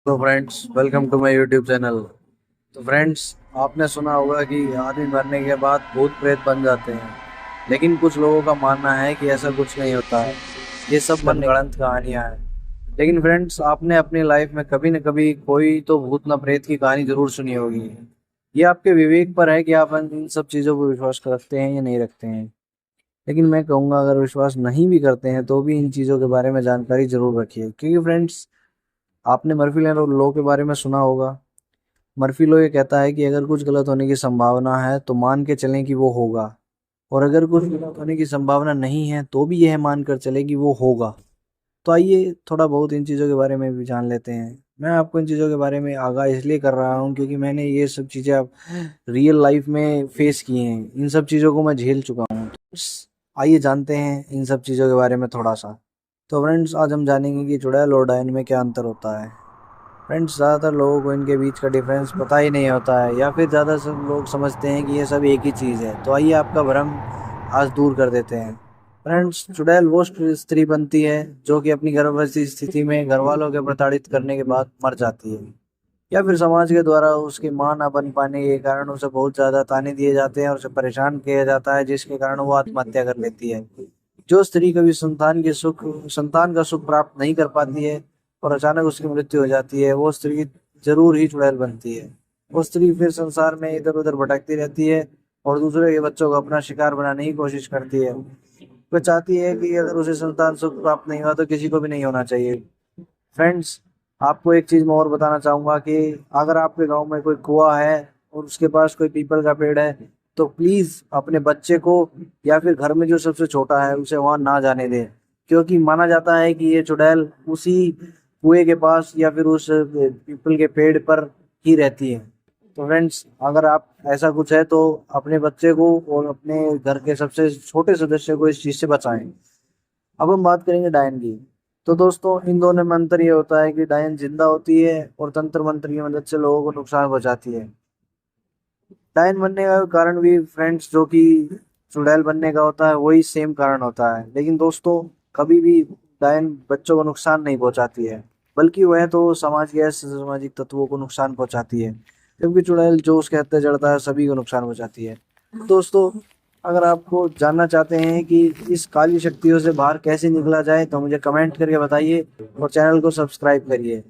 तो friends, welcome to my YouTube channel. तो friends, आपने सुना होगा कि आदमी मरने के बाद भूत प्रेत बन जाते हैं। लेकिन कुछ लोगों का मानना है कि ऐसा कुछ नहीं होता है, ये सब मनगढ़ंत कहानियां हैं। लेकिन फ्रेंड्स, आपने अपनी लाइफ में कभी न कभी कोई तो भूत न प्रेत की कहानी जरूर सुनी होगी। ये आपके विवेक पर है कि आप इन सब चीज़ों पर विश्वास रखते हैं या नहीं रखते हैं। लेकिन मैं कहूँगा, अगर विश्वास नहीं भी करते हैं तो भी इन चीज़ों के बारे में जानकारी जरूर रखिए, क्योंकि फ्रेंड्स, आपने मर्फी लॉ के बारे में सुना होगा। मर्फी लॉ ये कहता है कि अगर कुछ गलत होने की संभावना है तो मान के चलें कि वो होगा, और अगर कुछ गलत होने की संभावना नहीं है तो भी यह मान कर चले कि वो होगा। तो आइए थोड़ा बहुत इन चीज़ों के बारे में भी जान लेते हैं। मैं आपको इन चीज़ों के बारे में आगाह इसलिए कर रहा हूँ क्योंकि मैंने ये सब चीज़ें अब रियल लाइफ में फेस की हैं। इन सब चीज़ों को मैं झेल चुका हूँ। तो आइए जानते हैं इन सब चीज़ों के बारे में थोड़ा सा। तो फ्रेंड्स, आज हम जानेंगे कि चुड़ैल और डायन में क्या अंतर होता है। फ्रेंड्स, ज़्यादातर लोगों को इनके बीच का डिफरेंस पता ही नहीं होता है, या फिर ज़्यादा सब लोग समझते हैं कि ये सब एक ही चीज़ है। तो आइए आपका भ्रम आज दूर कर देते हैं। फ्रेंड्स, चुड़ैल वो स्त्री बनती है जो कि अपनी गर्भवती स्थिति में घर वालों के प्रताड़ित करने के बाद मर जाती है, या फिर समाज के द्वारा उसकी मां ना बन पाने के कारण उसे बहुत ज़्यादा ताने दिए जाते हैं और उसे परेशान किया जाता है, जिसके कारण वो आत्महत्या कर लेती है। जो स्त्री कभी संतान का सुख प्राप्त नहीं कर पाती है और अचानक उसकी मृत्यु हो जाती है, वो स्त्री जरूर ही चुड़ैल बनती है। वो स्त्री फिर संसार में इधर उधर भटकती रहती है और दूसरे के बच्चों को अपना शिकार बनाने की कोशिश करती है। वह चाहती है कि अगर उसे संतान सुख प्राप्त नहीं हुआ तो किसी को भी नहीं होना चाहिए। फ्रेंड्स, आपको एक चीज मैं और बताना चाहूंगा कि अगर आपके गांव में कोई कुआं है और उसके पास कोई पीपल का पेड़ है, तो प्लीज अपने बच्चे को या फिर घर में जो सबसे छोटा है उसे वहां ना जाने दें, क्योंकि माना जाता है कि ये चुड़ैल उसी कुएं के पास या फिर उस पीपल के पेड़ पर ही रहती है। तो फ्रेंड्स, अगर आप ऐसा कुछ है तो अपने बच्चे को और अपने घर के सबसे छोटे सदस्य को इस चीज से बचाएं। अब हम बात करेंगे डायन की। तो दोस्तों, इन दोनों में अंतर ये होता है कि डायन जिंदा होती है और तंत्र मंत्र की मदद से लोगों को नुकसान पहुंचाती है। डायन बनने का कारण भी फ्रेंड्स जो कि चुड़ैल बनने का होता है वही सेम कारण होता है। लेकिन दोस्तों, कभी भी डायन बच्चों को नुकसान नहीं पहुंचाती है, बल्कि वह तो समाज के ऐसे सामाजिक तत्वों को नुकसान पहुंचाती है, जबकि चुड़ैल जो उसके हत्या चढ़ता है सभी को नुकसान पहुंचाती है। दोस्तों, अगर आपको जानना चाहते हैं कि इस काली शक्तियों से बाहर कैसे निकला जाए तो मुझे कमेंट करके बताइए और चैनल को सब्सक्राइब करिए।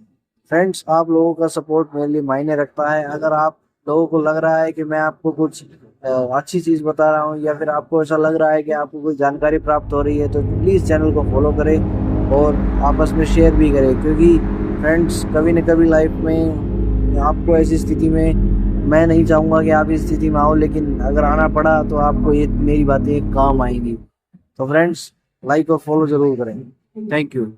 फ्रेंड्स, आप लोगों का सपोर्ट मेरे लिए मायने रखता है। अगर आप लोगों को लग रहा है कि मैं आपको कुछ अच्छी चीज़ बता रहा हूँ, या फिर आपको ऐसा लग रहा है कि आपको कोई जानकारी प्राप्त हो रही है, तो प्लीज़ चैनल को फॉलो करें और आपस में शेयर भी करें, क्योंकि फ्रेंड्स, कभी न कभी लाइफ में आपको ऐसी स्थिति में, मैं नहीं चाहूँगा कि आप इस स्थिति में आओ, लेकिन अगर आना पड़ा तो आपको ये मेरी बातें काम आएंगी। तो फ्रेंड्स, लाइक और फॉलो जरूर करें। Thank you.